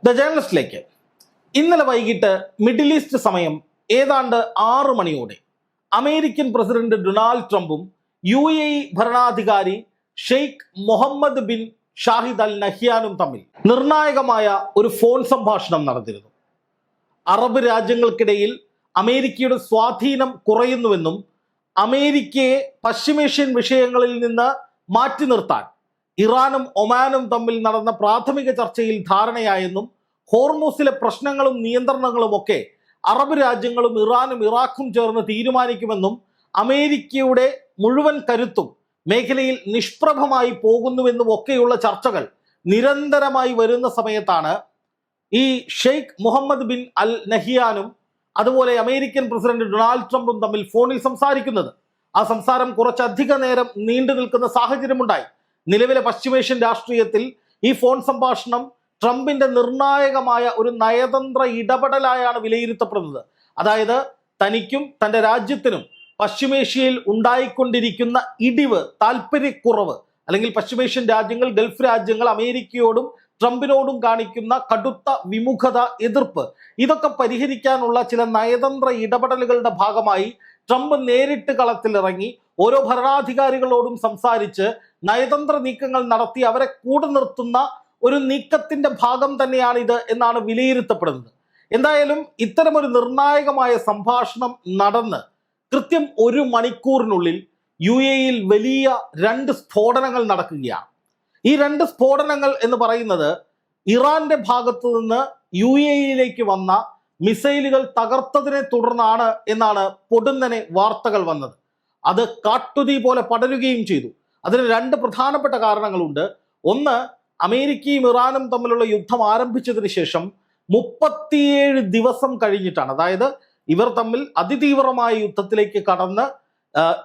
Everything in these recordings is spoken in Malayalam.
ദ ജേർണലിസ്റ്റിലേക്ക് ഇന്നലെ വൈകിട്ട് മിഡിൽ ഈസ്റ്റ് സമയം ഏതാണ്ട് 6 മണിയോടെ അമേരിക്കൻ പ്രസിഡന്റ് ഡൊണാൾഡ് ട്രംപും UAE ഭരണാധികാരി ഷെയ്ഖ് മുഹമ്മദ് ബിൻ ഷാഹിദ് അൽ നഹ്യാനും തമ്മിൽ നിർണായകമായ ഒരു ഫോൺ സംഭാഷണം നടന്നിരുന്നു. അറബ് രാജ്യങ്ങൾക്കിടയിൽ അമേരിക്കയുടെ സ്വാധീനം കുറയുന്നുവെന്നും അമേരിക്കയെ പശ്ചിമേഷ്യൻ വിഷയങ്ങളിൽ നിന്ന് മാറ്റി നിർത്താൻ ഇറാനും ഒമാനും തമ്മിൽ നടന്ന പ്രാഥമിക ചർച്ചയിൽ ധാരണയായെന്നും ഹോർമൂസിലെ പ്രശ്നങ്ങളും നിയന്ത്രണങ്ങളും ഒക്കെ അറബ് രാജ്യങ്ങളും ഇറാനും ഇറാഖും ചേർന്ന് തീരുമാനിക്കുമെന്നും അമേരിക്കയുടെ മുഴുവൻ കരുത്തും മേഖലയിൽ നിഷ്പ്രഭമായി പോകുന്നുവെന്നും ഒക്കെയുള്ള ചർച്ചകൾ നിരന്തരമായി വരുന്ന സമയത്താണ് ഈ ഷെയ്ഖ് മുഹമ്മദ് ബിൻ അൽ നഹിയാനും അതുപോലെ അമേരിക്കൻ പ്രസിഡന്റ് ഡൊണാൾഡ് ട്രംപും തമ്മിൽ ഫോണിൽ സംസാരിക്കുന്നത്. ആ സംസാരം കുറച്ചധിക നേരം നീണ്ടു നിൽക്കുന്ന സാഹചര്യമുണ്ടായി. നിലവിലെ പശ്ചിമേഷ്യൻ രാഷ്ട്രീയത്തിൽ ഈ ഫോൺ സംഭാഷണം ട്രംപിന്റെ നിർണായകമായ ഒരു നയതന്ത്ര ഇടപെടലായാണ് വിലയിരുത്തപ്പെടുന്നത്. അതായത് തനിക്കും തന്റെ രാജ്യത്തിനും പശ്ചിമേഷ്യയിൽ ഉണ്ടായിക്കൊണ്ടിരിക്കുന്ന ഇടിവ്, താല്പര്യക്കുറവ്, അല്ലെങ്കിൽ പശ്ചിമേഷ്യൻ രാജ്യങ്ങൾ, ഗൾഫ് രാജ്യങ്ങൾ അമേരിക്കയോടും ട്രംപിനോടും കാണിക്കുന്ന കടുത്ത വിമുഖത, എതിർപ്പ്, ഇതൊക്കെ പരിഹരിക്കാനുള്ള ചില നയതന്ത്ര ഇടപെടലുകളുടെ ഭാഗമായി ട്രംപ് നേരിട്ട് കളത്തിലിറങ്ങി ഓരോ ഭരണാധികാരികളോടും സംസാരിച്ച് നയതന്ത്ര നീക്കങ്ങൾ നടത്തി അവരെ കൂടെ നിർത്തുന്ന ഒരു നീക്കത്തിന്റെ ഭാഗം തന്നെയാണിത് എന്നാണ് വിലയിരുത്തപ്പെടുന്നത്. എന്തായാലും ഇത്തരമൊരു നിർണായകമായ സംഭാഷണം നടന്ന് കൃത്യം 1 മണിക്കൂറിനുള്ളിൽ UAE-യിൽ വലിയ 2 സ്ഫോടനങ്ങൾ നടക്കുകയാണ്. ഈ 2 സ്ഫോടനങ്ങൾ എന്ന് പറയുന്നത് ഇറാന്റെ ഭാഗത്തു നിന്ന് UAE-യിലേക്ക് വന്ന മിസൈലുകൾ തകർത്തതിനെ തുടർന്നാണ് എന്നാണ് പൊടുന്നനെ വാർത്തകൾ വന്നത്. അത് കാട്ടുതീ പോലെ പടരുകയും ചെയ്തു. അതിന് 2 പ്രധാനപ്പെട്ട കാരണങ്ങളുണ്ട്. ഒന്ന്, അമേരിക്കയും ഇറാനും തമ്മിലുള്ള യുദ്ധം ആരംഭിച്ചതിന് ശേഷം 37 ദിവസം കഴിഞ്ഞിട്ടാണ്, അതായത് ഇവർ തമ്മിൽ അതിതീവ്രമായ യുദ്ധത്തിലേക്ക് കടന്ന്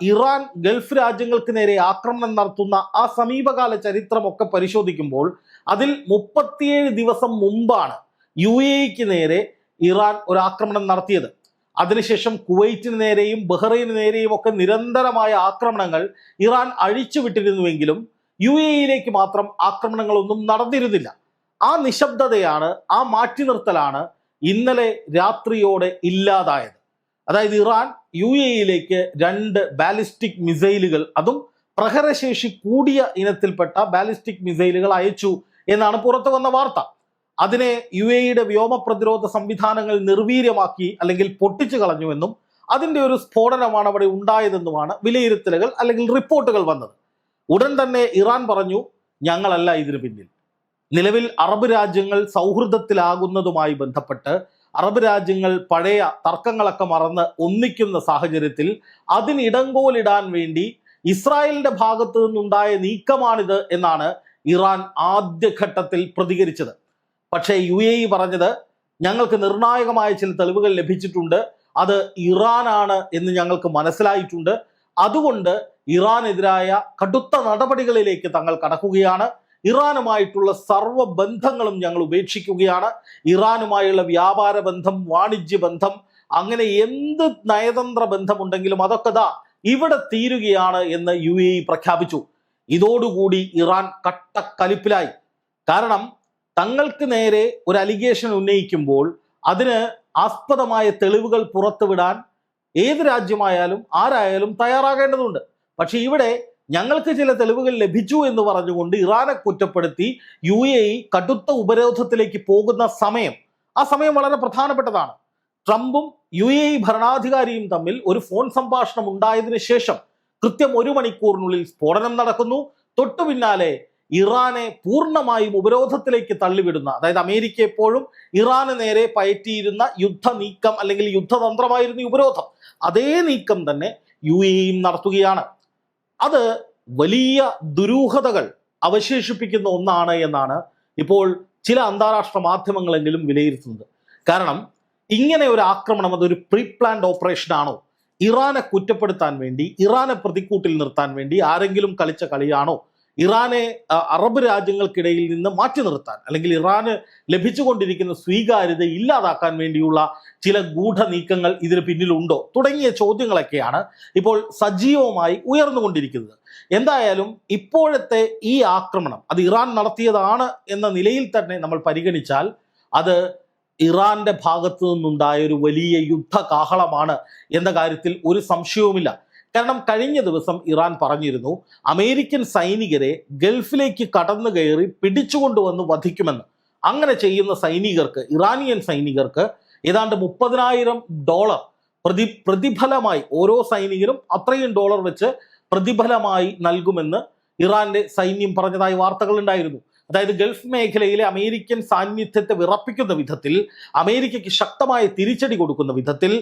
ഇറാൻ ഗൾഫ് രാജ്യങ്ങൾക്ക് നേരെ ആക്രമണം നടത്തുന്ന ആ സമീപകാല ചരിത്രമൊക്കെ പരിശോധിക്കുമ്പോൾ അതിൽ 37 ദിവസം മുമ്പാണ് UAE-ക്ക് നേരെ ഇറാൻ ഒരു ആക്രമണം നടത്തിയത്. അതിനുശേഷം കുവൈറ്റിന് നേരെയും ബഹ്റൈന് നേരെയും ഒക്കെ നിരന്തരമായ ആക്രമണങ്ങൾ ഇറാൻ അഴിച്ചുവിട്ടിരുന്നുവെങ്കിലും UAE-യിലേക്ക് മാത്രം ആക്രമണങ്ങളൊന്നും നടന്നിരുന്നില്ല. ആ നിശബ്ദതയാണ്, ആ മാറ്റി നിർത്തലാണ് ഇന്നലെ രാത്രിയോടെ ഇല്ലാതായത്. അതായത് ഇറാൻ UAE-യിലേക്ക് 2 ബാലിസ്റ്റിക് മിസൈലുകൾ, അതും പ്രഹരശേഷി കൂടിയ ഇനത്തിൽപ്പെട്ട ബാലിസ്റ്റിക് മിസൈലുകൾ അയച്ചു എന്നാണ് പുറത്തു വന്ന വാർത്ത. അതിനെ UAE-യുടെ വ്യോമ പ്രതിരോധ സംവിധാനങ്ങൾ നിർവീര്യമാക്കി അല്ലെങ്കിൽ പൊട്ടിച്ചു കളഞ്ഞുവെന്നും അതിൻ്റെ ഒരു സ്ഫോടനമാണ് അവിടെ ഉണ്ടായതെന്നുമാണ് വിലയിരുത്തലുകൾ അല്ലെങ്കിൽ റിപ്പോർട്ടുകൾ വന്നത്. ഉടൻ തന്നെ ഇറാൻ പറഞ്ഞു, ഞങ്ങളല്ല ഇതിന് പിന്നിൽ. നിലവിൽ അറബ് രാജ്യങ്ങൾ സൗഹൃദത്തിലാകുന്നതുമായി ബന്ധപ്പെട്ട് അറബ് രാജ്യങ്ങൾ പഴയ തർക്കങ്ങളൊക്കെ മറന്ന് ഒന്നിക്കുന്ന സാഹചര്യത്തിൽ അതിനിടങ്കോലിടാൻ വേണ്ടി ഇസ്രായേലിന്റെ ഭാഗത്തു നിന്നുണ്ടായ നീക്കമാണിത് എന്നാണ് ഇറാൻ ആദ്യഘട്ടത്തിൽ പ്രതികരിച്ചത്. പക്ഷേ UAE പറഞ്ഞത്, ഞങ്ങൾക്ക് നിർണായകമായ ചില തെളിവുകൾ ലഭിച്ചിട്ടുണ്ട്, അത് ഇറാനാണ് എന്ന് ഞങ്ങൾക്ക് മനസ്സിലായിട്ടുണ്ട്, അതുകൊണ്ട് ഇറാനെതിരായ കടുത്ത നടപടികളിലേക്ക് തങ്ങൾ കടക്കുകയാണ്, ഇറാനുമായിട്ടുള്ള സർവ്വ ബന്ധങ്ങളും ഞങ്ങൾ ഉപേക്ഷിക്കുകയാണ്, ഇറാനുമായുള്ള വ്യാപാര ബന്ധം, വാണിജ്യ ബന്ധം, അങ്ങനെ എന്ത് നയതന്ത്ര ബന്ധമുണ്ടെങ്കിലും അതൊക്കെ ഇവിടെ തീരുകയാണ് എന്ന് UAE പ്രഖ്യാപിച്ചു. ഇതോടുകൂടി ഇറാൻ കട്ടക്കലിപ്പിലായി. കാരണം തങ്ങൾക്ക് നേരെ ഒരു അലിഗേഷൻ ഉന്നയിക്കുമ്പോൾ അതിന് ആസ്പദമായ തെളിവുകൾ പുറത്തുവിടാൻ ഏത് രാജ്യമായാലും ആരായാലും തയ്യാറാകേണ്ടതുണ്ട്. പക്ഷെ ഇവിടെ ഞങ്ങൾക്ക് ചില തെളിവുകൾ ലഭിച്ചു എന്ന് പറഞ്ഞുകൊണ്ട് ഇറാനെ കുറ്റപ്പെടുത്തി UAE കടുത്ത ഉപരോധത്തിലേക്ക് പോകുന്ന സമയം, ആ സമയം വളരെ പ്രധാനപ്പെട്ടതാണ്. ട്രംപും UAE ഭരണാധികാരിയും തമ്മിൽ ഒരു ഫോൺ സംഭാഷണം ഉണ്ടായതിനു ശേഷം കൃത്യം 1 മണിക്കൂറിനുള്ളിൽ സ്ഫോടനം നടക്കുന്നു. തൊട്ടു പിന്നാലെ ഇറാനെ പൂർണ്ണമായും ഉപരോധത്തിലേക്ക് തള്ളിവിടുന്ന, അതായത് അമേരിക്ക എപ്പോഴും ഇറാന് നേരെ പയറ്റിയിരുന്ന യുദ്ധ നീക്കം അല്ലെങ്കിൽ യുദ്ധതന്ത്രമായിരുന്നു ഈ ഉപരോധം, അതേ നീക്കം തന്നെ UAE നടത്തുകയാണ്. അത് വലിയ ദുരൂഹതകൾ അവശേഷിപ്പിക്കുന്ന ഒന്നാണ് എന്നാണ് ഇപ്പോൾ ചില അന്താരാഷ്ട്ര മാധ്യമങ്ങളെങ്കിലും വിലയിരുത്തുന്നത്. കാരണം ഇങ്ങനെ ഒരു ആക്രമണം അതൊരു പ്രീ പ്ലാൻഡ് ഓപ്പറേഷൻ ആണോ? ഇറാനെ കുറ്റപ്പെടുത്താൻ വേണ്ടി, ഇറാനെ പ്രതിക്കൂട്ടിൽ നിർത്താൻ വേണ്ടി ആരെങ്കിലും കളിച്ച കളിയാണോ? ഇറാനെ അറബ് രാജ്യങ്ങൾക്കിടയിൽ നിന്ന് മാറ്റി നിർത്താൻ അല്ലെങ്കിൽ ഇറാന് ലഭിച്ചുകൊണ്ടിരിക്കുന്ന സ്വീകാര്യത ഇല്ലാതാക്കാൻ വേണ്ടിയുള്ള ചില ഗൂഢ നീക്കങ്ങൾ ഇതിന് പിന്നിലുണ്ടോ തുടങ്ങിയ ചോദ്യങ്ങളൊക്കെയാണ് ഇപ്പോൾ സജീവമായി ഉയർന്നുകൊണ്ടിരിക്കുന്നത്. എന്തായാലും ഇപ്പോഴത്തെ ഈ ആക്രമണം അത് ഇറാൻ നടത്തിയതാണ് എന്ന നിലയിൽ തന്നെ നമ്മൾ പരിഗണിച്ചാൽ അത് ഇറാന്റെ ഭാഗത്തു നിന്നുണ്ടായ ഒരു വലിയ യുദ്ധകാഹളമാണ് എന്ന കാര്യത്തിൽ ഒരു സംശയവുമില്ല. കാരണം കഴിഞ്ഞ ദിവസം ഇറാൻ പറഞ്ഞിരുന്നു അമേരിക്കൻ സൈനികരെ ഗൾഫിലേക്ക് കടന്നു കയറി പിടിച്ചുകൊണ്ടുവന്ന് വധിക്കുമെന്ന്. അങ്ങനെ ചെയ്യുന്ന സൈനികർക്ക്, ഇറാനിയൻ സൈനികർക്ക് ഏതാണ്ട് $30,000 പ്രതിഫലമായി, ഓരോ സൈനികരും അത്രയും ഡോളർ വെച്ച് പ്രതിഫലമായി നൽകുമെന്ന് ഇറാന്റെ സൈന്യം പറഞ്ഞതായി വാർത്തകൾ ഉണ്ടായിരുന്നു. അതായത് ഗൾഫ് മേഖലയിലെ അമേരിക്കൻ സാന്നിധ്യത്തെ വിറപ്പിക്കുന്ന വിധത്തിൽ, അമേരിക്കയ്ക്ക് ശക്തമായ തിരിച്ചടി കൊടുക്കുന്ന വിധത്തിൽ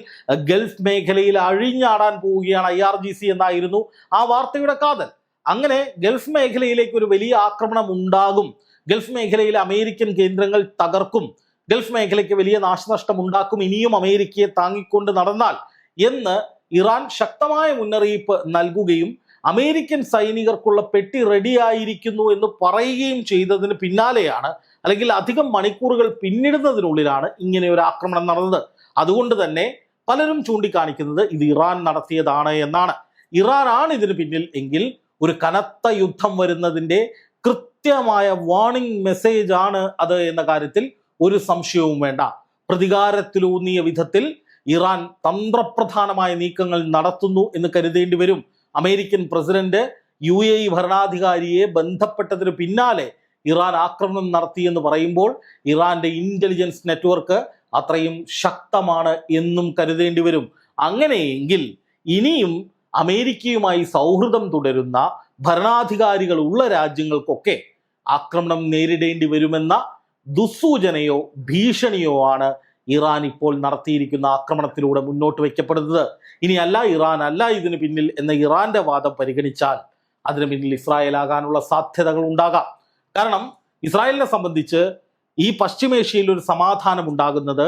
ഗൾഫ് മേഖലയിൽ അഴിഞ്ഞാടാൻ പോവുകയാണ് IRGC എന്നായിരുന്നു ആ വാർത്തയുടെ കാതൽ. അങ്ങനെ ഗൾഫ് മേഖലയിലേക്ക് ഒരു വലിയ ആക്രമണം ഉണ്ടാകും, ഗൾഫ് മേഖലയിലെ അമേരിക്കൻ കേന്ദ്രങ്ങൾ തകർക്കും, ഗൾഫ് മേഖലയ്ക്ക് വലിയ നാശനഷ്ടം ഉണ്ടാക്കും ഇനിയും അമേരിക്കയെ താങ്ങിക്കൊണ്ട് നടന്നാൽ എന്ന് ഇറാൻ ശക്തമായ മുന്നറിയിപ്പ് നൽകുകയും അമേരിക്കൻ സൈനികർക്കുള്ള പെട്ടി റെഡിയായിരിക്കുന്നു എന്ന് പറയുകയും ചെയ്തതിന് പിന്നാലെയാണ്, അല്ലെങ്കിൽ അധികം മണിക്കൂറുകൾ പിന്നിടുന്നതിനുള്ളിലാണ് ഇങ്ങനെ ഒരു ആക്രമണം നടന്നത്. അതുകൊണ്ട് തന്നെ പലരും ചൂണ്ടിക്കാണിക്കുന്നത് ഇത് ഇറാൻ നടത്തിയതാണ് എന്നാണ്. ഇറാനാണ് ഇതിന് പിന്നിൽ എങ്കിൽ ഒരു കനത്ത യുദ്ധം വരുന്നതിൻ്റെ കൃത്യമായ വാർണിംഗ് മെസ്സേജ് ആണ് അത് എന്ന കാര്യത്തിൽ ഒരു സംശയവും വേണ്ട. പ്രതികാരത്തിലൂന്നിയ വിധത്തിൽ ഇറാൻ തന്ത്രപ്രധാനമായ നീക്കങ്ങൾ നടത്തുന്നു എന്ന് കരുതേണ്ടി വരും. അമേരിക്കൻ പ്രസിഡന്റ് UAE ഭരണാധികാരിയെ ബന്ധപ്പെട്ടതിന് പിന്നാലെ ഇറാൻ ആക്രമണം നടത്തിയെന്ന് പറയുമ്പോൾ ഇറാന്റെ ഇന്റലിജൻസ് നെറ്റ്വർക്ക് അത്രയും ശക്തമാണ് എന്നും കരുതേണ്ടി വരും. അങ്ങനെയെങ്കിൽ ഇനിയും അമേരിക്കയുമായി സൗഹൃദം തുടരുന്ന ഭരണാധികാരികൾ ഉള്ള രാജ്യങ്ങൾക്കൊക്കെ ആക്രമണം നേരിടേണ്ടി വരുമെന്ന ദുസ്സൂചനയോ ഭീഷണിയോ ആണ് ഇറാൻ ഇപ്പോൾ നടത്തിയിരിക്കുന്ന ആക്രമണത്തിലൂടെ മുന്നോട്ട് വയ്ക്കപ്പെടുന്നത്. ഇനിയല്ല, ഇറാൻ അല്ല ഇതിന് പിന്നിൽ എന്ന ഇറാന്റെ വാദം പരിഗണിച്ചാൽ അതിന് പിന്നിൽ ഇസ്രായേൽ ആകാനുള്ള സാധ്യതകൾ ഉണ്ടാകാം. കാരണം ഇസ്രായേലിനെ സംബന്ധിച്ച് ഈ പശ്ചിമേഷ്യയിൽ ഒരു സമാധാനം ഉണ്ടാകുന്നത്,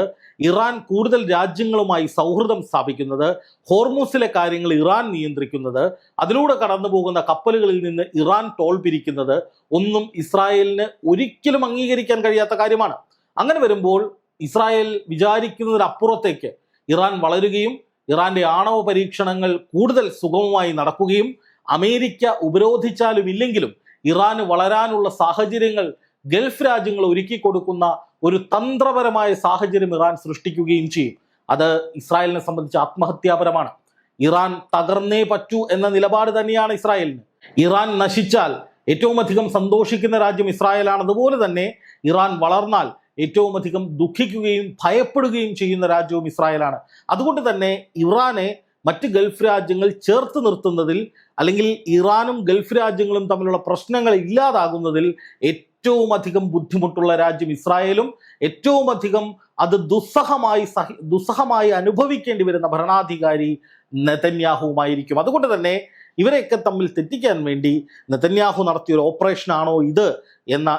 ഇറാൻ കൂടുതൽ രാജ്യങ്ങളുമായി സൗഹൃദം സ്ഥാപിക്കുന്നത്, ഹോർമൂസിലെ കാര്യങ്ങൾ ഇറാൻ നിയന്ത്രിക്കുന്നത്, അതിലൂടെ കടന്നു പോകുന്ന കപ്പലുകളിൽ നിന്ന് ഇറാൻ ടോൾ പിരിക്കുന്നത് ഒന്നും ഇസ്രായേലിന് ഒരിക്കലും അംഗീകരിക്കാൻ കഴിയാത്ത കാര്യമാണ്. അങ്ങനെ വരുമ്പോൾ ഇസ്രായേൽ വിചാരിക്കുന്നതിനപ്പുറത്തേക്ക് ഇറാൻ വളരുകയും ഇറാന്റെ ആണവ പരീക്ഷണങ്ങൾ കൂടുതൽ സുഗമമായി നടക്കുകയും അമേരിക്ക ഉപരോധിച്ചാലും ഇല്ലെങ്കിലും ഇറാന് വളരാനുള്ള സാഹചര്യങ്ങൾ ഗൾഫ് രാജ്യങ്ങൾ ഒരുക്കി കൊടുക്കുന്ന ഒരു തന്ത്രപരമായ സാഹചര്യം ഇറാൻ സൃഷ്ടിക്കുകയും ചെയ്യും. അത് ഇസ്രായേലിനെ സംബന്ധിച്ച് ആത്മഹത്യാപരമാണ്. ഇറാൻ തകർന്നേ പറ്റൂ എന്ന നിലപാട് തന്നെയാണ് ഇസ്രായേലിന്. ഇറാൻ നശിച്ചാൽ ഏറ്റവും അധികം സന്തോഷിക്കുന്ന രാജ്യം ഇസ്രായേലാണ്. അതുപോലെ തന്നെ ഇറാൻ വളർന്നാൽ ഏറ്റവും അധികം ദുഃഖിക്കുകയും ഭയപ്പെടുകയും ചെയ്യുന്ന രാജ്യവും ഇസ്രായേലാണ്. അതുകൊണ്ട് തന്നെ ഇറാനെ മറ്റ് ഗൾഫ് രാജ്യങ്ങൾ ചേർത്ത് നിർത്തുന്നതിൽ, അല്ലെങ്കിൽ ഇറാനും ഗൾഫ് രാജ്യങ്ങളും തമ്മിലുള്ള പ്രശ്നങ്ങൾ ഇല്ലാതാകുന്നതിൽ ഏറ്റവും അധികം ബുദ്ധിമുട്ടുള്ള രാജ്യം ഇസ്രായേലും ഏറ്റവും അധികം അത് ദുസ്സഹമായി അനുഭവിക്കേണ്ടി വരുന്ന ഭരണാധികാരി നെതന്യാഹുവുമായിരിക്കും. അതുകൊണ്ട് തന്നെ ഇവരെയൊക്കെ തമ്മിൽ തെറ്റിക്കാൻ വേണ്ടി നെതന്യാഹു നടത്തിയ ഒരു ഓപ്പറേഷനാണോ ഇത് എന്ന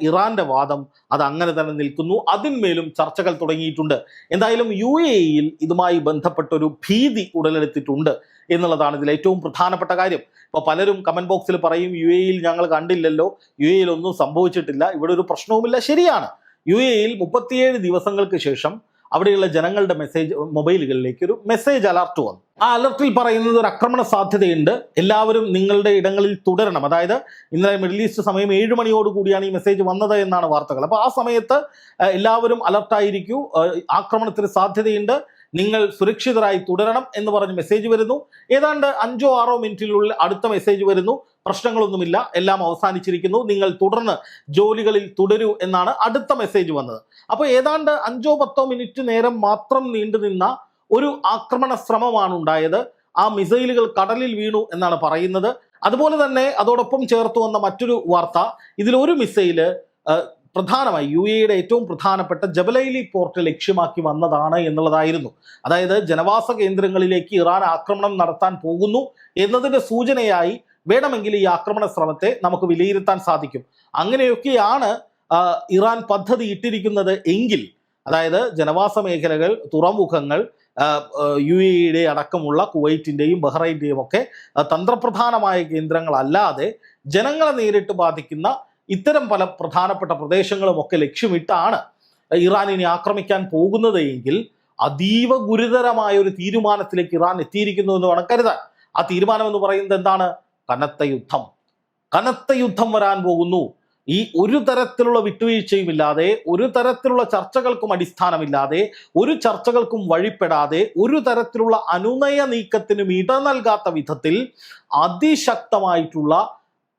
ഇറാന്റെ വാദം അത് അങ്ങനെ തന്നെ നിൽക്കുന്നു. അതിന്മേലും ചർച്ചകൾ തുടങ്ങിയിട്ടുണ്ട്. എന്തായാലും UAE-യിൽ ഇതുമായി ബന്ധപ്പെട്ടൊരു ഭീതി ഉടലെടുത്തിട്ടുണ്ട് എന്നുള്ളതാണ് ഇതിൽ ഏറ്റവും പ്രധാനപ്പെട്ട കാര്യം. ഇപ്പോൾ പലരും കമന്റ് ബോക്സിൽ പറയും UAE-യിൽ ഞങ്ങൾ കണ്ടില്ലല്ലോ, UAE-യിൽ ഒന്നും സംഭവിച്ചിട്ടില്ല, ഇവിടെ ഒരു പ്രശ്നവുമില്ല. ശരിയാണ്, UAE-യിൽ 37 ദിവസങ്ങൾക്ക് ശേഷം അവിടെയുള്ള ജനങ്ങളുടെ മൊബൈലുകളിലേക്ക് ഒരു മെസ്സേജ് അലർട്ട് വന്നു. ആ അലർട്ടിൽ പറയുന്നത് ഒരു ആക്രമണ സാധ്യതയുണ്ട്, എല്ലാവരും നിങ്ങളുടെ ഇടങ്ങളിൽ തുടരണം. അതായത് ഇന്നലെ മിഡിൽ ഈസ്റ്റ് സമയം 7 മണിയോടുകൂടിയാണ് ഈ മെസ്സേജ് വന്നത് എന്നാണ് വാർത്തകൾ. അപ്പോൾ ആ സമയത്ത് എല്ലാവരും അലർട്ടായിരിക്കൂ, ആക്രമണത്തിന് സാധ്യതയുണ്ട്, നിങ്ങൾ സുരക്ഷിതരായി തുടരണം എന്ന് പറഞ്ഞ് മെസ്സേജ് വരുന്നു. ഏതാണ്ട് 5-6 മിനിറ്റിനുള്ളിൽ അടുത്ത മെസ്സേജ് വരുന്നു, പ്രശ്നങ്ങളൊന്നുമില്ല, എല്ലാം അവസാനിച്ചിരിക്കുന്നു, നിങ്ങൾ തുടർന്ന് ജോലികളിൽ തുടരൂ എന്നാണ് അടുത്ത മെസ്സേജ് വന്നത്. അപ്പോൾ ഏതാണ്ട് 5-10 മിനിറ്റ് നേരം മാത്രം നീണ്ടുനിന്ന ഒരു ആക്രമണ ശ്രമമാണ് ഉണ്ടായത്. ആ മിസൈലുകൾ കടലിൽ വീണു എന്നാണ് പറയുന്നത്. അതുപോലെ തന്നെ അതോടൊപ്പം ചേർത്ത് വന്ന മറ്റൊരു വാർത്ത, ഇതിലൊരു മിസൈല് പ്രധാനമായി UAE-യുടെ ഏറ്റവും പ്രധാനപ്പെട്ട ജബലൈലി പോർട്ട് ലക്ഷ്യമാക്കി വന്നതാണ് എന്നുള്ളതായിരുന്നു. അതായത് ജനവാസ കേന്ദ്രങ്ങളിലേക്ക് ഇറാൻ ആക്രമണം നടത്താൻ പോകുന്നു എന്നതിൻ്റെ സൂചനയായി വേണമെങ്കിൽ ഈ ആക്രമണ ശ്രമത്തെ നമുക്ക് വിലയിരുത്താൻ സാധിക്കും. അങ്ങനെയൊക്കെയാണ് ഇറാൻ പദ്ധതി ഇട്ടിരിക്കുന്നത് എങ്കിൽ, അതായത് ജനവാസ മേഖലകൾ, തുറമുഖങ്ങൾ, UAE-യുടെ അടക്കമുള്ള കുവൈറ്റിൻ്റെയും ബഹ്റൈൻ്റെയും ഒക്കെ തന്ത്രപ്രധാനമായ കേന്ദ്രങ്ങളല്ലാതെ ജനങ്ങളെ നേരിട്ട് ബാധിക്കുന്ന ഇത്തരം പല പ്രധാനപ്പെട്ട പ്രദേശങ്ങളും ഒക്കെ ലക്ഷ്യമിട്ടാണ് ഇറാൻ ഇനി ആക്രമിക്കാൻ പോകുന്നത് എങ്കിൽ അതീവ ഗുരുതരമായ ഒരു തീരുമാനത്തിലേക്ക് ഇറാൻ എത്തിയിരിക്കുന്നു എന്ന് വേണം കരുതാൻ. ആ തീരുമാനം എന്ന് പറയുന്നത് എന്താണ്? കനത്ത യുദ്ധം വരാൻ പോകുന്നു. ഈ ഒരു തരത്തിലുള്ള വിട്ടുവീഴ്ചയുമില്ലാതെ, ഒരു തരത്തിലുള്ള ചർച്ചകൾക്കും അടിസ്ഥാനമില്ലാതെ, ഒരു ചർച്ചകൾക്കും വഴിപ്പെടാതെ, ഒരു തരത്തിലുള്ള അനുനയ നീക്കത്തിനും ഇട നൽകാത്ത വിധത്തിൽ അതിശക്തമായിട്ടുള്ള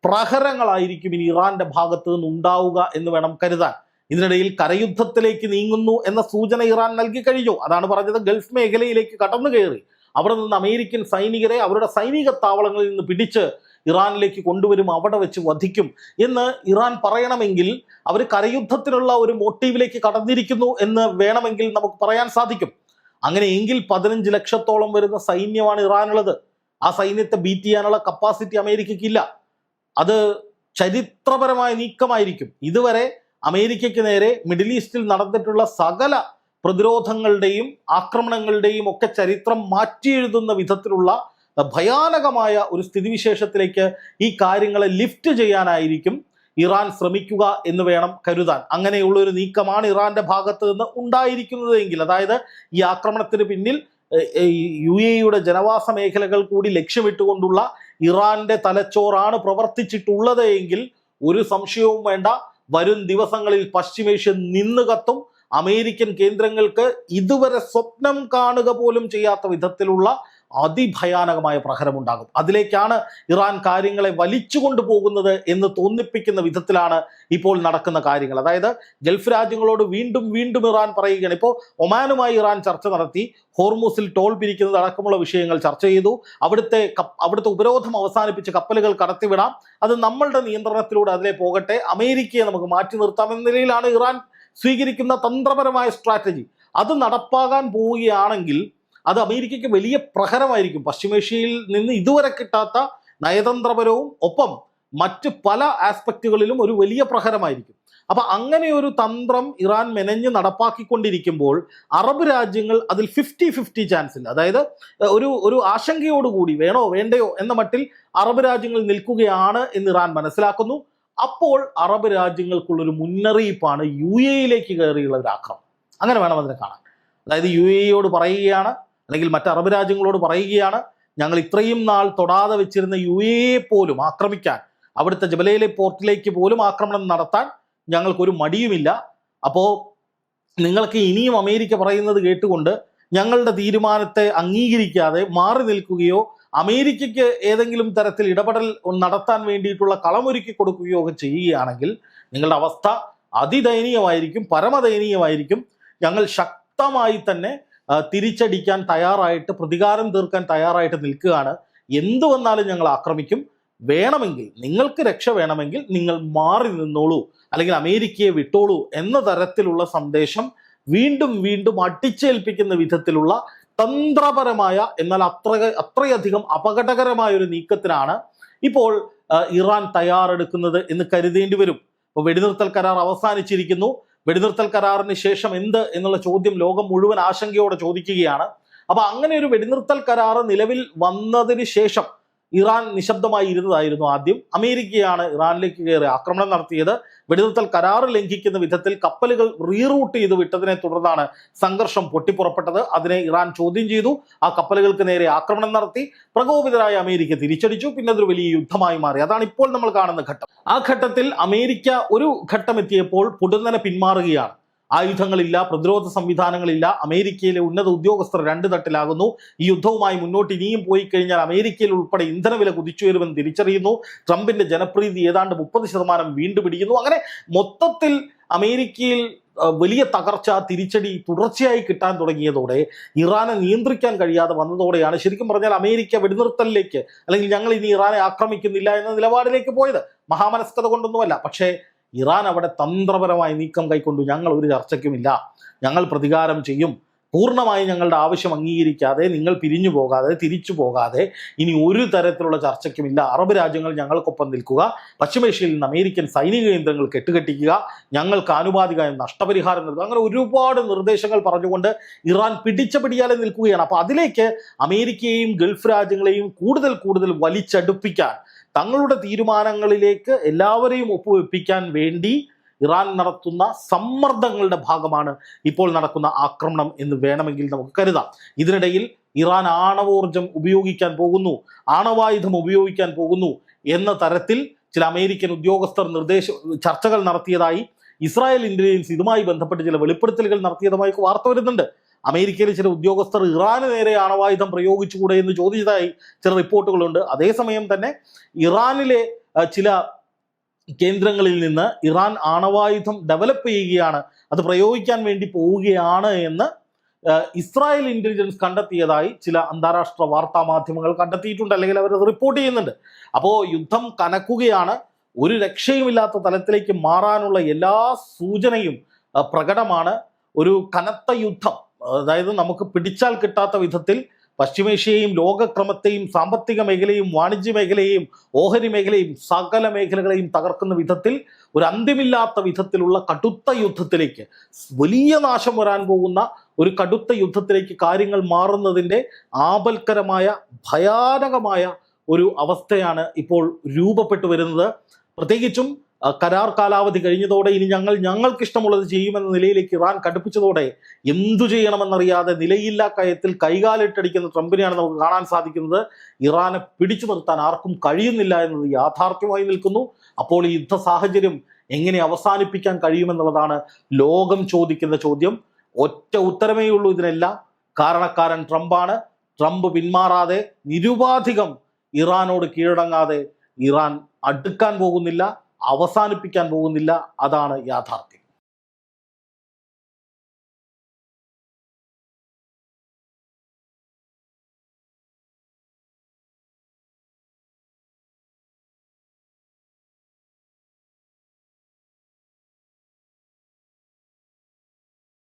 പ്രഹരങ്ങളായിരിക്കും ഇനി ഇറാന്റെ ഭാഗത്ത് നിന്നുണ്ടാവുക എന്ന് വേണം കരുതാൻ. ഇതിനിടയിൽ കരയുദ്ധത്തിലേക്ക് നീങ്ങുന്നു എന്ന സൂചന ഇറാൻ നൽകി കഴിഞ്ഞു. അതാണ് പറഞ്ഞത്, ഗൾഫ് മേഖലയിലേക്ക് കടന്നു കയറി അവിടെ നിന്ന് അമേരിക്കൻ സൈനികരെ അവരുടെ സൈനിക താവളങ്ങളിൽ നിന്ന് പിടിച്ച് ഇറാനിലേക്ക് കൊണ്ടുവരും, അവിടെ വെച്ച് വധിക്കും എന്ന് ഇറാൻ പറയണമെങ്കിൽ അവർ കരയുദ്ധത്തിനുള്ള ഒരു മോട്ടീവിലേക്ക് കടന്നിരിക്കുന്നു എന്ന് വേണമെങ്കിൽ നമുക്ക് പറയാൻ സാധിക്കും. അങ്ങനെയെങ്കിൽ 15 ലക്ഷത്തോളം വരുന്ന സൈന്യമാണ് ഇറാനുള്ളത്. ആ സൈന്യത്തെ ബീറ്റ് ചെയ്യാനുള്ള കപ്പാസിറ്റി അമേരിക്കയ്ക്കില്ല. അത് ചരിത്രപരമായ നീക്കമായിരിക്കും. ഇതുവരെ അമേരിക്കയ്ക്ക് നേരെ മിഡിൽ ഈസ്റ്റിൽ നടന്നിട്ടുള്ള സകല പ്രതിരോധങ്ങളുടെയും ആക്രമണങ്ങളുടെയും ഒക്കെ ചരിത്രം മാറ്റിയെഴുതുന്ന വിധത്തിലുള്ള ഭയാനകമായ ഒരു സ്ഥിതിവിശേഷത്തിലേക്ക് ഈ കാര്യങ്ങളെ ലിഫ്റ്റ് ചെയ്യാനായിരിക്കും ഇറാൻ ശ്രമിക്കുക എന്ന് വേണം കരുതാൻ. അങ്ങനെയുള്ള ഒരു നീക്കമാണ് ഇറാന്റെ ഭാഗത്ത് നിന്ന് ഉണ്ടായിരിക്കുന്നത് എങ്കിൽ, അതായത് ഈ ആക്രമണത്തിന് പിന്നിൽ UAE ജനവാസ മേഖലകൾ കൂടി ലക്ഷ്യമിട്ടുകൊണ്ടുള്ള ഇറാന്റെ തലച്ചോറാണ് പ്രവർത്തിച്ചിട്ടുള്ളത് എങ്കിൽ ഒരു സംശയവും വേണ്ട, വരും ദിവസങ്ങളിൽ പശ്ചിമേഷ്യ നിന്ന് കത്തും. അമേരിക്കൻ കേന്ദ്രങ്ങൾക്ക് ഇതുവരെ സ്വപ്നം കാണുക പോലും ചെയ്യാത്ത വിധത്തിലുള്ള അതിഭയാനകമായ പ്രഹരമുണ്ടാകും. അതിലേക്കാണ് ഇറാൻ കാര്യങ്ങളെ വലിച്ചു കൊണ്ടുപോകുന്നത് എന്ന് തോന്നിപ്പിക്കുന്ന വിധത്തിലാണ് ഇപ്പോൾ നടക്കുന്ന കാര്യങ്ങൾ. അതായത് ഗൾഫ് രാജ്യങ്ങളോട് വീണ്ടും വീണ്ടും ഇറാൻ പറയുകയാണ്. ഇപ്പോൾ ഒമാനുമായി ഇറാൻ ചർച്ച നടത്തി, ഹോർമൂസിൽ ടോൾ പിരിക്കുന്നത് അടക്കമുള്ള വിഷയങ്ങൾ ചർച്ച ചെയ്തു. അവിടുത്തെ ഉപരോധം അവസാനിപ്പിച്ച് കപ്പലുകൾ കടത്തിവിടാം, അത് നമ്മളുടെ നിയന്ത്രണത്തിലൂടെ അതിലെ പോകട്ടെ, അമേരിക്കയെ നമുക്ക് മാറ്റി നിർത്താം എന്ന നിലയിലാണ് ഇറാൻ സ്വീകരിക്കുന്ന തന്ത്രപരമായ സ്ട്രാറ്റജി. അത് നടപ്പാകാൻ പോവുകയാണെങ്കിൽ അത് അമേരിക്കയ്ക്ക് വലിയ പ്രഹരമായിരിക്കും. പശ്ചിമേഷ്യയിൽ നിന്ന് ഇതുവരെ കിട്ടാത്ത നയതന്ത്രപരവും ഒപ്പം മറ്റ് പല ആസ്പെക്റ്റുകളിലും ഒരു വലിയ പ്രഹരമായിരിക്കും. അപ്പൊ അങ്ങനെ ഒരു തന്ത്രം ഇറാൻ മെനഞ്ഞ് നടപ്പാക്കിക്കൊണ്ടിരിക്കുമ്പോൾ അറബ് രാജ്യങ്ങൾ അതിൽ 50-50 ചാൻസ് ഇല്ല. അതായത് ഒരു ആശങ്കയോടുകൂടി വേണോ വേണ്ടയോ എന്ന മട്ടിൽ അറബ് രാജ്യങ്ങൾ നിൽക്കുകയാണ് എന്ന് ഇറാൻ മനസ്സിലാക്കുന്നു. അപ്പോൾ അറബ് രാജ്യങ്ങൾക്കുള്ളൊരു മുന്നറിയിപ്പാണ് UAE കയറിയുള്ള ഒരു ആക്രമണം. അങ്ങനെ വേണം അതിനെ കാണാൻ. അതായത് UAE പറയുകയാണ്, അല്ലെങ്കിൽ മറ്റ് അറബ് രാജ്യങ്ങളോട് പറയുകയാണ്, ഞങ്ങൾ ഇത്രയും നാൾ തൊടാതെ വെച്ചിരുന്ന UAE പോലും ആക്രമിക്കാൻ, അവിടുത്തെ ജബലയിലെ പോർട്ടിലേക്ക് പോലും ആക്രമണം നടത്താൻ ഞങ്ങൾക്കൊരു മടിയുമില്ല. അപ്പോൾ നിങ്ങൾക്ക് ഇനിയും അമേരിക്ക പറയുന്നത് കേട്ടുകൊണ്ട് ഞങ്ങളുടെ തീരുമാനത്തെ അംഗീകരിക്കാതെ മാറി നിൽക്കുകയോ അമേരിക്കയ്ക്ക് ഏതെങ്കിലും തരത്തിൽ ഇടപെടൽ നടത്താൻ വേണ്ടിയിട്ടുള്ള കളമൊരുക്കി കൊടുക്കുകയോ ഒക്കെ ചെയ്യുകയാണെങ്കിൽ നിങ്ങളുടെ അവസ്ഥ അതിദയനീയമായിരിക്കും, പരമദയനീയമായിരിക്കും. ഞങ്ങൾ ശക്തമായി തന്നെ തിരിച്ചടിക്കാൻ തയ്യാറായിട്ട്, പ്രതികാരം തീർക്കാൻ തയ്യാറായിട്ട് നിൽക്കുകയാണ്. എന്തു വന്നാലും ഞങ്ങൾ ആക്രമിക്കും. വേണമെങ്കിൽ, നിങ്ങൾക്ക് രക്ഷ വേണമെങ്കിൽ നിങ്ങൾ മാറി നിന്നോളൂ, അല്ലെങ്കിൽ അമേരിക്കയെ വിട്ടോളൂ എന്ന തരത്തിലുള്ള സന്ദേശം വീണ്ടും വീണ്ടും അടിച്ചേൽപ്പിക്കുന്ന വിധത്തിലുള്ള തന്ത്രപരമായ എന്നാൽ അത്രയധികം അപകടകരമായ ഒരു നീക്കത്തിനാണ് ഇപ്പോൾ ഇറാൻ തയ്യാറെടുക്കുന്നത് എന്ന് കരുതേണ്ടി വരും. ഇപ്പോൾ വെടിനിർത്തൽ കരാർ അവസാനിച്ചിരിക്കുന്നു. വെടിനിർത്തൽ കരാറിന് ശേഷം എന്ത് എന്നുള്ള ചോദ്യം ലോകം മുഴുവൻ ആശങ്കയോടെ ചോദിക്കുകയാണ്. അപ്പൊ അങ്ങനെ ഒരു വെടിനിർത്തൽ കരാർ നിലവിൽ വന്നതിന് ശേഷം ഇറാൻ നിശബ്ദമായി ഇരുന്നതായിരുന്നു. ആദ്യം അമേരിക്കയാണ് ഇറാനിലേക്ക് കയറി ആക്രമണം നടത്തിയത്. വെടിനിർത്തൽ കരാർ ലംഘിക്കുന്ന വിധത്തിൽ കപ്പലുകൾ റീറൂട്ട് ചെയ്ത് വിട്ടതിനെ തുടർന്നാണ് സംഘർഷം പൊട്ടിപ്പുറപ്പെട്ടത്. അതിനെ ഇറാൻ ചോദ്യം ചെയ്തു. ആ കപ്പലുകൾക്ക് നേരെ ആക്രമണം നടത്തി. പ്രകോപിതരായ അമേരിക്ക തിരിച്ചടിച്ചു. പിന്നെ അതൊരു വലിയ യുദ്ധമായി മാറി. അതാണ് ഇപ്പോൾ നമ്മൾ കാണുന്ന ഘട്ടം. ആ ഘട്ടത്തിൽ അമേരിക്ക ഒരു ഘട്ടം എത്തിയപ്പോൾ പൊടുന്നനെ പിന്മാറുകയാണ്. ആയുധങ്ങളില്ല, പ്രതിരോധ സംവിധാനങ്ങളില്ല. അമേരിക്കയിലെ ഉന്നത ഉദ്യോഗസ്ഥർ 2 തട്ടിലാകുന്നു. ഈ യുദ്ധവുമായി മുന്നോട്ട് ഇനിയും പോയി കഴിഞ്ഞാൽ അമേരിക്കയിൽ ഉൾപ്പെടെ ഇന്ധനവില കുതിച്ചുയരുമെന്ന് തിരിച്ചറിയുന്നു. ട്രംപിന്റെ ജനപ്രീതി ഏതാണ്ട് 30% വീണ്ടും പിടിക്കുന്നു. അങ്ങനെ മൊത്തത്തിൽ അമേരിക്കയിൽ വലിയ തകർച്ച, തിരിച്ചടി തുടർച്ചയായി കിട്ടാൻ തുടങ്ങിയതോടെ, ഇറാനെ നിയന്ത്രിക്കാൻ കഴിയാതെ വന്നതോടെയാണ് ശരിക്കും പറഞ്ഞാൽ അമേരിക്ക വെടിനിർത്തലിലേക്ക്, അല്ലെങ്കിൽ ഞങ്ങൾ ഇനി ഇറാനെ ആക്രമിക്കുന്നില്ല എന്ന നിലപാടിലേക്ക് പോയത്. മഹാമനസ്കത കൊണ്ടൊന്നുമല്ല, പക്ഷേ ഇറാൻ അവിടെ തന്ത്രപരമായി നീക്കം കൈക്കൊണ്ടു. ഞങ്ങൾ ഒരു ചർച്ചയ്ക്കുമില്ല, ഞങ്ങൾ പ്രതികാരം ചെയ്യും, പൂർണ്ണമായി ഞങ്ങളുടെ ആവശ്യം അംഗീകരിക്കാതെ, നിങ്ങൾ പിരിഞ്ഞു പോകാതെ, തിരിച്ചു പോകാതെ ഇനി ഒരു തരത്തിലുള്ള ചർച്ചയ്ക്കുമില്ല. അറബ് രാജ്യങ്ങൾ ഞങ്ങൾക്കൊപ്പം നിൽക്കുക, പശ്ചിമേഷ്യയിൽ നിന്ന് അമേരിക്കൻ സൈനിക കേന്ദ്രങ്ങൾ കെട്ടുകെട്ടിക്കുക, ഞങ്ങൾക്ക് ആനുപാതികമായ നഷ്ടപരിഹാരം നൽകുക, അങ്ങനെ ഒരുപാട് നിർദ്ദേശങ്ങൾ പറഞ്ഞുകൊണ്ട് ഇറാൻ പിടിച്ച പിടിയാലെ നിൽക്കുകയാണ്. അപ്പോൾ അതിലേക്ക് അമേരിക്കയെയും ഗൾഫ് രാജ്യങ്ങളെയും കൂടുതൽ വലിച്ചടുപ്പിക്കാൻ, തങ്ങളുടെ തീരുമാനങ്ങളിലേക്ക് എല്ലാവരെയും ഒപ്പുവെപ്പിക്കാൻ വേണ്ടി ഇറാൻ നടത്തുന്ന സമ്മർദ്ദങ്ങളുടെ ഭാഗമാണ് ഇപ്പോൾ നടക്കുന്ന ആക്രമണം എന്ന് വേണമെങ്കിൽ നമുക്ക് കരുതാം. ഇതിനിടയിൽ ഇറാൻ ആണവോർജം ഉപയോഗിക്കാൻ പോകുന്നു, ആണവായുധം ഉപയോഗിക്കാൻ പോകുന്നു എന്ന തരത്തിൽ ചില അമേരിക്കൻ ഉദ്യോഗസ്ഥർ ചർച്ചകൾ നടത്തിയതായി ഇസ്രായേൽ ഇന്റലിജൻസ് ഇതുമായി ബന്ധപ്പെട്ട് ചില വെളിപ്പെടുത്തലുകൾ നടത്തിയതുമായി വാർത്ത വരുന്നുണ്ട്. അമേരിക്കയിലെ ചില ഉദ്യോഗസ്ഥർ ഇറാന് നേരെ ആണവായുധം പ്രയോഗിച്ചുകൂടെ എന്ന് ചോദിച്ചതായി ചില റിപ്പോർട്ടുകളുണ്ട്. അതേസമയം തന്നെ ഇറാനിലെ ചില കേന്ദ്രങ്ങളിൽ നിന്ന് ഇറാൻ ആണവായുധം ഡെവലപ്പ് ചെയ്യുകയാണ്, അത് പ്രയോഗിക്കാൻ വേണ്ടി പോവുകയാണ് എന്ന് ഇസ്രായേൽ ഇന്റലിജൻസ് കണ്ടെത്തിയതായി ചില അന്താരാഷ്ട്ര വാർത്താ മാധ്യമങ്ങൾ കണ്ടെത്തിയിട്ടുണ്ട്, അല്ലെങ്കിൽ അവർ റിപ്പോർട്ട് ചെയ്യുന്നുണ്ട്. അപ്പോൾ യുദ്ധം കനക്കുകയാണ്, ഒരു രക്ഷയുമില്ലാത്ത തലത്തിലേക്ക് മാറാനുള്ള എല്ലാ സൂചനയും പ്രകടമാണ്. ഒരു കനത്ത യുദ്ധം, അതായത് നമുക്ക് പിടിച്ചാൽ കിട്ടാത്ത വിധത്തിൽ പശ്ചിമേഷ്യയെയും ലോകക്രമത്തെയും സാമ്പത്തിക മേഖലയും വാണിജ്യ മേഖലയെയും ഓഹരി മേഖലയും സകല മേഖലകളെയും തകർക്കുന്ന വിധത്തിൽ ഒരു അന്ത്യമില്ലാത്ത വിധത്തിലുള്ള കടുത്ത യുദ്ധത്തിലേക്ക്, വലിയ നാശം വരാൻ പോകുന്ന ഒരു കടുത്ത യുദ്ധത്തിലേക്ക് കാര്യങ്ങൾ മാറുന്നതിൻ്റെ ആപൽക്കരമായ ഭയാനകമായ ഒരു അവസ്ഥയാണ് ഇപ്പോൾ രൂപപ്പെട്ടു വരുന്നത്. പ്രത്യേകിച്ചും കരാർ കാലാവധി കഴിഞ്ഞതോടെ ഇനി ഞങ്ങൾക്കിഷ്ടമുള്ളത് ചെയ്യുമെന്ന നിലയിലേക്ക് ഇറാൻ കടുപ്പിച്ചതോടെ എന്തു ചെയ്യണമെന്നറിയാതെ നിലയില്ലാ കയത്തിൽ കൈകാലിട്ടടിക്കുന്ന ട്രംപിനെയാണ് നമുക്ക് കാണാൻ സാധിക്കുന്നത്. ഇറാനെ പിടിച്ചു നിർത്താൻ ആർക്കും കഴിയുന്നില്ല എന്നത് യാഥാർത്ഥ്യമായി നിൽക്കുന്നു. അപ്പോൾ ഈ യുദ്ധ സാഹചര്യം എങ്ങനെ അവസാനിപ്പിക്കാൻ കഴിയുമെന്നുള്ളതാണ് ലോകം ചോദിക്കുന്ന ചോദ്യം. ഒറ്റ ഉത്തരമേ ഉള്ളൂ ഇതിനെല്ലാം. കാരണക്കാരൻ ട്രംപാണ്. ട്രംപ് പിന്മാറാതെ, നിരുപാധികം ഇറാനോട് കീഴടങ്ങാതെ ഇറാൻ അടുക്കാൻ പോകുന്നില്ല, അവസാനിപ്പിക്കാൻ പോകുന്നില്ല. അതാണ് യാഥാർത്ഥ്യം.